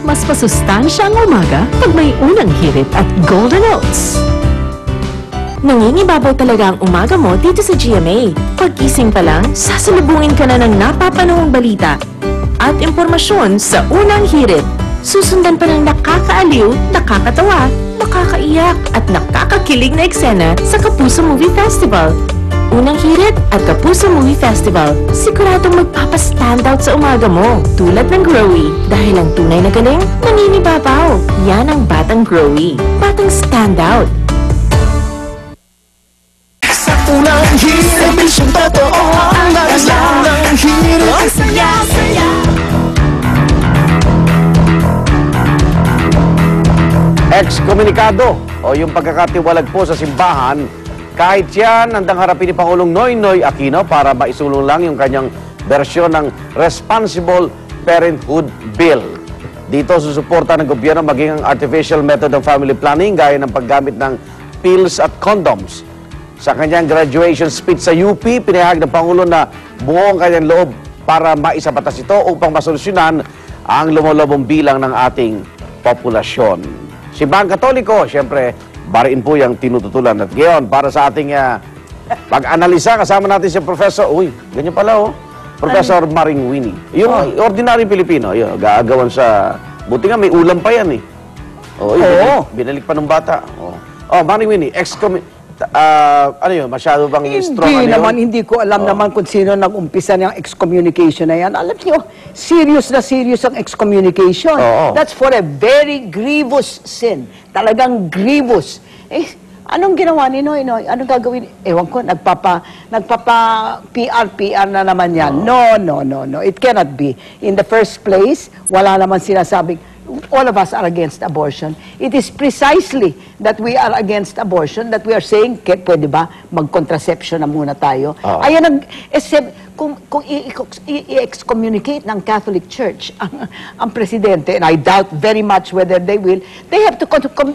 Mas masustansya ang umaga pag may unang hirit at golden oats. Nangingibabaw talaga ang umaga mo dito sa GMA. Pagkising pa lang, sasalubungin ka na ng napapanahong balita at impormasyon sa unang hirit. Susundan pa ng nakakaaliw, nakakatawa, nakakaiyak at nakakakilig na eksena sa Kapuso Movie Festival. Unang hirit at Kapuso Movie Festival, siguradong magpapa-standout sa umaga mo. Tulad ng Growy, dahil ang tunay na galing, naninibabaw. Yan ang Batang Growy. Batang standout. Sa unang hirit, bisyong totoo ang unang hirit. Ang saya-saya. Ex-komunikado o yung pagkakatiwalag po sa simbahan, kahit yan, handang harapin ni Pangulong Noynoy Aquino para maisulong lang yung kanyang bersyon ng Responsible Parenthood Bill. Dito susuporta ng gobyerno maging ang artificial method of family planning gaya ng paggamit ng pills at condoms. Sa kanyang graduation speech sa UP, pinahayag ng Pangulo na buo ang kanyang loob para maisabatas ito upang masolusyonan ang lumulubong bilang ng ating populasyon. Simbahang Katoliko, siyempre, bariin po yung tinututulan. At ngayon, para sa ating pag-analisa, kasama natin si Professor, ganyan pala Professor Maring Winnie. Yung ordinary Pilipino, yun, gaagawan sa, buti nga may ulam pa yan binalik pa ng bata. Maring Winnie, ano yun, masyado bang strong? Hindi naman, hindi ko alam naman kung sino nag-umpisa ng excommunication na yan. Alam niyo, serious na serious ang excommunication. That's for a very grievous sin. Talagang grievous. Anong ginawa ni Noy? Anong gagawin? Ewan ko, nagpapa-PR na naman yan. No. It cannot be. In the first place, wala naman sinasabing, all of us are against abortion. It is precisely that we are against abortion that we are saying, pwede ba mag-contraception na muna tayo? Ayan kung i-excommunicate ng Catholic Church ang presidente, and I doubt very much whether they will, they have to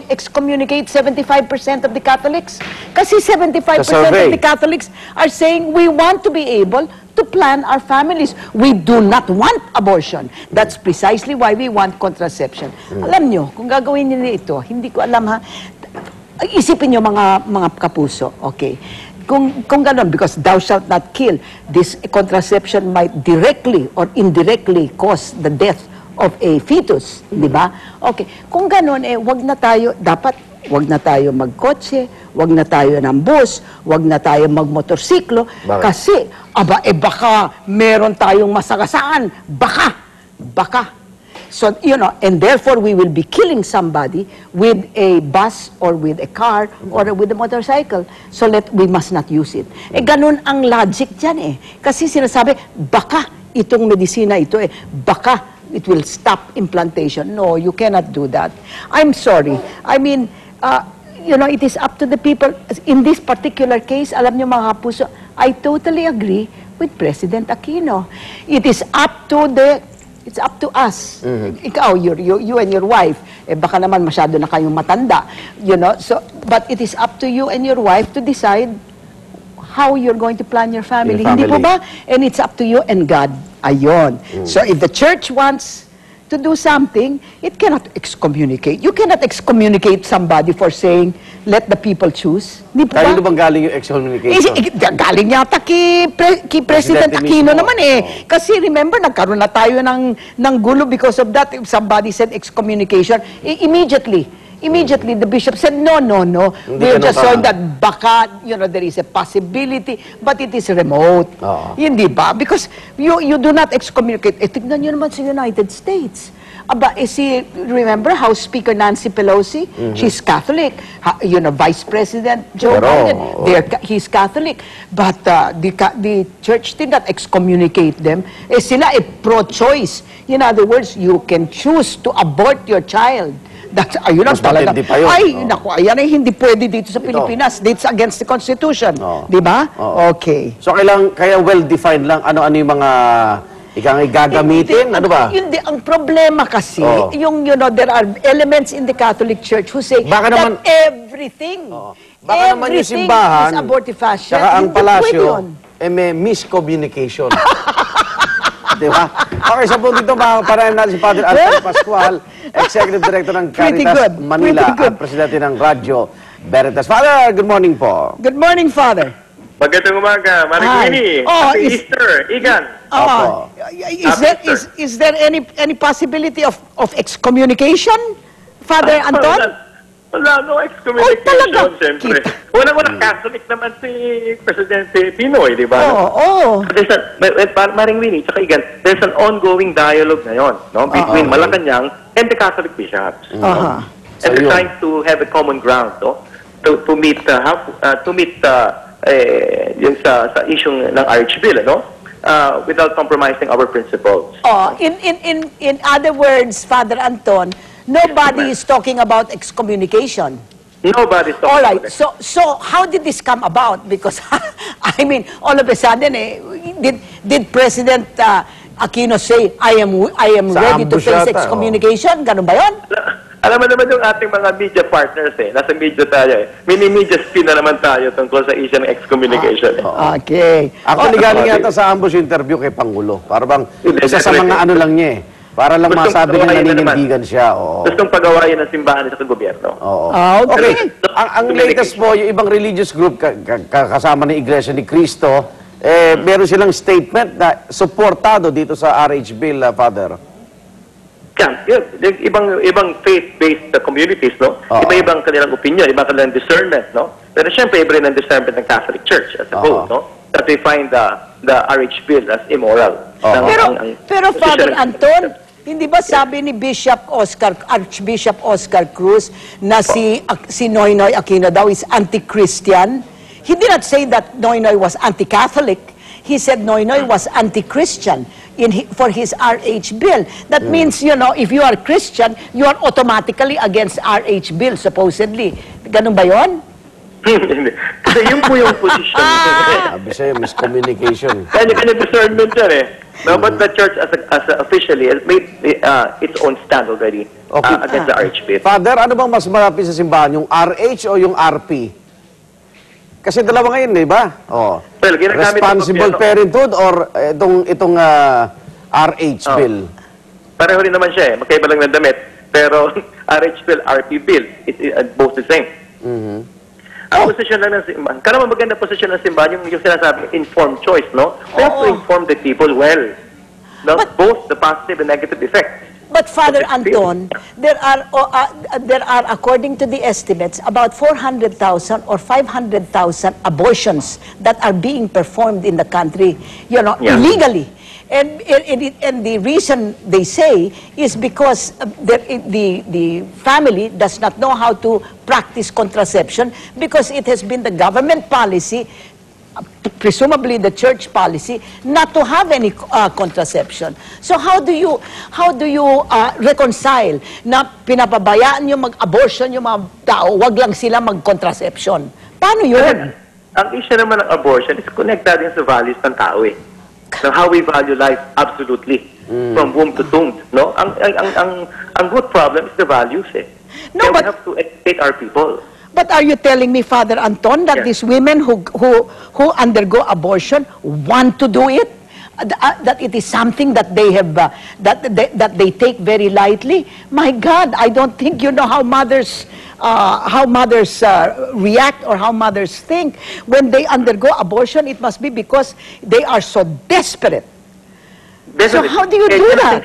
excommunicate 75% of the Catholics. Kasi 75% of the Catholics are saying we want to be able to plan our families. We do not want abortion. That's precisely why we want contraception. Alam nyo, kung gagawin nila ito, hindi ko alam isipin nyo mga kapuso, okay? Kung gano'n, because thou shalt not kill, this contraception might directly or indirectly cause the death of a fetus, di ba? Okay, kung gano'n, wag na tayo magkotse, wag na tayo ng bus, wag na tayo magmotorsiklo, kasi, baka meron tayong masagasaan, baka. So, and therefore we will be killing somebody with a bus or with a car or with a motorcycle. So we must not use it. Ganun ang logic dyan Kasi sinasabi, baka itong medisina ito baka it will stop implantation. No, you cannot do that. I'm sorry. I mean, it is up to the people. In this particular case, alam niyo mga kapuso, I totally agree with President Aquino. It's up to us. Ikaw, you and your wife, baka naman masyado na kayong matanda. So, but it is up to you and your wife to decide how you're going to plan your family. Hindi po ba? And it's up to you and God. Ayon. So if the church wants to do something, it cannot excommunicate. You cannot excommunicate somebody for saying, let the people choose. Di ba? Kanino bang galing yung excommunication? Galing yata kay President Aquino naman Kasi remember, nagkaroon na tayo ng gulo because of that. If somebody said excommunication, immediately the bishop said, no. We're just showing that baka, there is a possibility, but it is remote. Hindi ba? Because you do not excommunicate. Tignan nyo naman sa United States. Remember House Speaker Nancy Pelosi? She's Catholic. Vice President Joe Biden, he's Catholic. But the church did not excommunicate them. Sila pro-choice. In other words, you can choose to abort your child. Ayun ang talaga. Ayan ay hindi pwede dito sa Pilipinas. It's against the Constitution. Di ba? Okay. So kaya well-defined lang ano yung mga gagamitin? Ano ba? Hindi, ang problema kasi, there are elements in the Catholic Church who say that everything, baka naman yung simbahan, is abortifacient. Saka ang palasyo, may miscommunication. Di ba? Okay, sa punto ito, makakaparayan natin si Father Anton Pascual, Executive Director ng Pretty Caritas good. Manila Pretty good. at Presidente ng Radyo Veritas. Father, good morning po. Good morning, Father. Magandang umaga, Maring Hi. Winnie. Oh, Happy is- Easter, Igan. Opo. Is there any possibility of excommunication, Father Anton? Wala, no excommunication, talaga? siyempre. Kita. Unang-unang Catholic naman si Presidente Pinoy, di ba? Oo. Maring Winnie, tsaka Igan, there's an ongoing dialogue ngayon, no, between Malacanang and the Catholic bishops. Aha. And they're Ayun. trying to have a common ground, no? To meet yung sa issue ng Archbill, no? Without compromising our principles. In other words, Father Anton, nobody is talking about excommunication. Nobody's talking All right. about it. So how did this come about? Because I mean, all of a sudden, did President Aquino say, I am Sa ready to ambush face yata, excommunication? Ganun ba 'yon? Alam mo naman yung ating mga media partners nasa media tayo Mini-media spin na naman tayo tungkol sa issue ng excommunication. Okay. Actually, galing yata sa ambush interview kay Pangulo. Para bang isa sa mga ano lang niya eh. Para lang Gustong masabi na pagawain na naninindigan siya. Oo. Gustong pagawain ng simbahan sa gobyerno. Oo. Okay. Ang latest po, yung ibang religious group kasama ng Iglesia ni Cristo, meron silang statement na supportado dito sa RH Bill, Father. Ibang faith-based communities, no? Oo. Iba-ibang kanilang opinion, ibang kanilang discernment, no? Pero siyempre, iba rin ang discernment ng Catholic Church as a whole, Oo. no? That they find the RH Bill as immoral. Oo. Pero Father Anton, hindi ba sabi ni Archbishop Oscar Cruz na si Noynoy Aquino daw is anti-Christian? He did not say that Noynoy was anti-Catholic. He said Noynoy was anti-Christian for his RH Bill. That means, if you are Christian, you are automatically against RH Bill, supposedly. Ganun ba yon? Kasi yun po yung position. Sabi sa'yo, miscommunication. Kanya-kanya discernment yan No, but the church as officially has made its own stand already against the RH Bill. Father, ano bang mas malapit sa simbahan? Yung RH o yung RP? Kasi dalawa ngayon, di ba? Oh. Well, ginagamit ng Responsible gobyerno. parenthood or itong RH Bill? Pareho rin naman siya magkaiba lang ng damit. Pero RH Bill, RP Bill, it's both the same. Ang posisyon lang ng simbahan, karama maganda posisyon ng simbahan, yung sinasabi, informed choice, no? We have to inform the people well. No? Both the positive and negative effects. But Father Anton, there are, according to the estimates, about 400,000 or 500,000 abortions that are being performed in the country, illegally. And the reason they say is because the family does not know how to practice contraception because it has been the government policy, presumably the church policy, not to have any contraception. So how do you reconcile na pinapabayaan yung mag-abortion yung mga tao, wag lang sila mag-contraception? Paano yun? Ang issue naman ng abortion is connected din sa values ng tao Now, how we value life absolutely from womb to tomb, no? Ang good problem is the values No, Kaya but- we have to educate our people. But are you telling me, Father Anton, that these women who undergo abortion want to do it? That it is something that they have that they take very lightly? My God, I don't think you know how mothers react or how mothers think when they undergo abortion. It must be because they are so desperate. So how do you do that?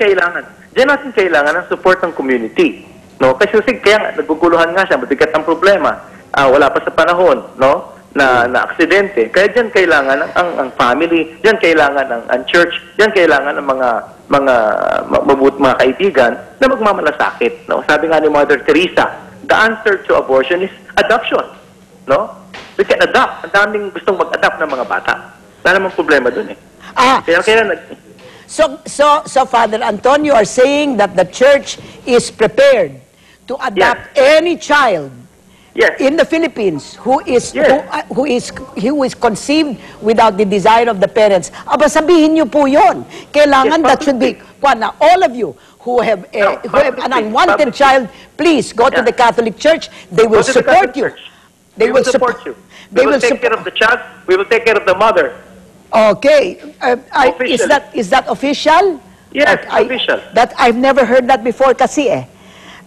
Diyan natin kailangan ng support ng community. No? Kasi kaya naguguluhan nga siya, mabigat ang problema. Wala pa sa panahon, no? Na aksidente. Kaya diyan kailangan ang family, diyan kailangan ang church, diyan kailangan ng mga kaibigan na magmamalasakit, no? Sabi nga ni Mother Teresa, the answer to abortion is adoption, no? We can adopt. Ang daming gustong mag-adopt ng mga bata. Wala namang problema dun So Father Anton, you are saying that the church is prepared to adopt any child in the Philippines who is conceived without the desire of the parents. Aba, sabihin niyo po 'yon. Kailangan that should be all of you who have an unwanted child, please go to the Catholic Church. They will support you. They will support you. We will take care of the child. We will take care of the mother. Okay. Official. Is that official? Yes, official. That I've never heard that before kasi eh.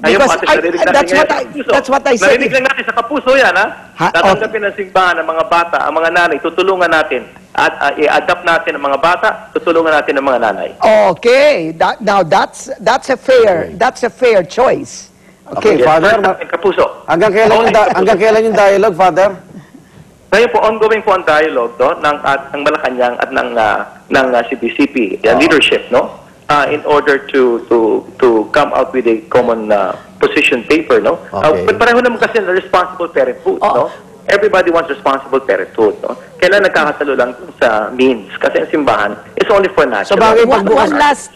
Ayun, Because pati narinig natin that's what I said. Narinig lang natin sa Kapuso yan, ha? Ha? Tatanggapin ng simbahan ng mga bata, ang mga nanay, tutulungan natin. At i-adapt natin ang mga bata, tutulungan natin ang mga nanay. Okay. Now that's a fair choice. Okay, Okay. Father, Kapuso. hanggang kailan yung dialogue, Father? Ngayon po, ongoing po ang dialogue ng Malacanang at ng CPCP, leadership, no? In order to come out with a common position paper, no? Okay. Pareho naman kasi na responsible parenthood, no? Everybody wants responsible parenthood, no? Kailan nagkakatalo lang dun sa means? Kasi ang simbahan is only for natural. Sa bagay,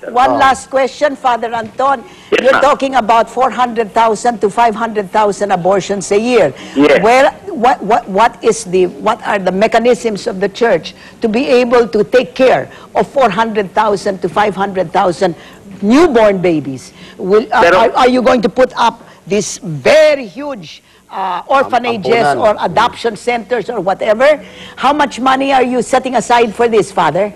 One last question, Father Anton. Yes, You're ma'am. talking about 400,000 to 500,000 abortions a year. Yes. What are the mechanisms of the church to be able to take care of 400,000 to 500,000 newborn babies? Are you going to put up this very huge orphanages Ampunan. or adoption centers or whatever? How much money are you setting aside for this, Father?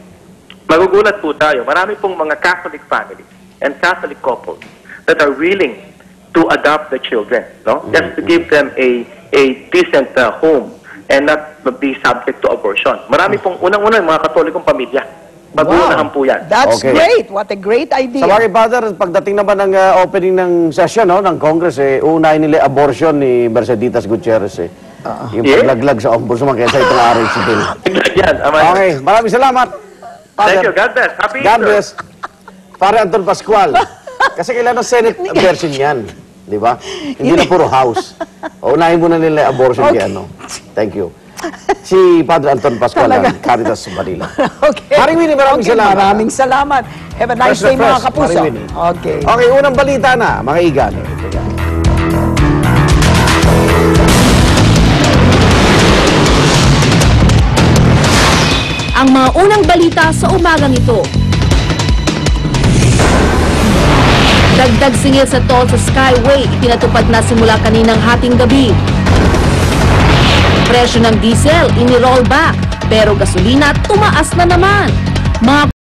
Magugulat po tayo. Marami pong mga Catholic families and Catholic couples that are willing to adopt the children, no? Just to give them a decent home and not be subject to abortion. Marami pong unang-una yung mga Katolikong pamilya. Pag-uunahan po yan. That's Okay. great. What a great idea. Sa bagay, Father, pagdating naman ng opening ng session, no, ng Congress, unahin nila abortion ni Merceditas Gutierrez, yung Yeah. paglaglag sa ombudsman kaysa itong RH bill. Yan. Okay, maraming salamat. Thank you. God bless. Happy God Easter. bless. Pare Anton Pascual. Kasi kailangan ng Senate version yan. Di ba? Hindi na puro House. Unahin muna nila abortion kaya ano. Thank you. Si Padre Anton Pascual ng Caritas Manila. Okay. Maring Winnie, maraming salamat. Maraming salamat. Have a nice Fresh day, na mga fresh, kapuso. Maring Winnie. Okay. Okay, unang balita na, mga igan. Ang mga unang balita sa umagang ito. Dagdag singil sa toll sa Skyway, ipinatupad na simula kaninang hating gabi. Presyo ng diesel, ini-roll back, pero gasolina tumaas na naman. Mga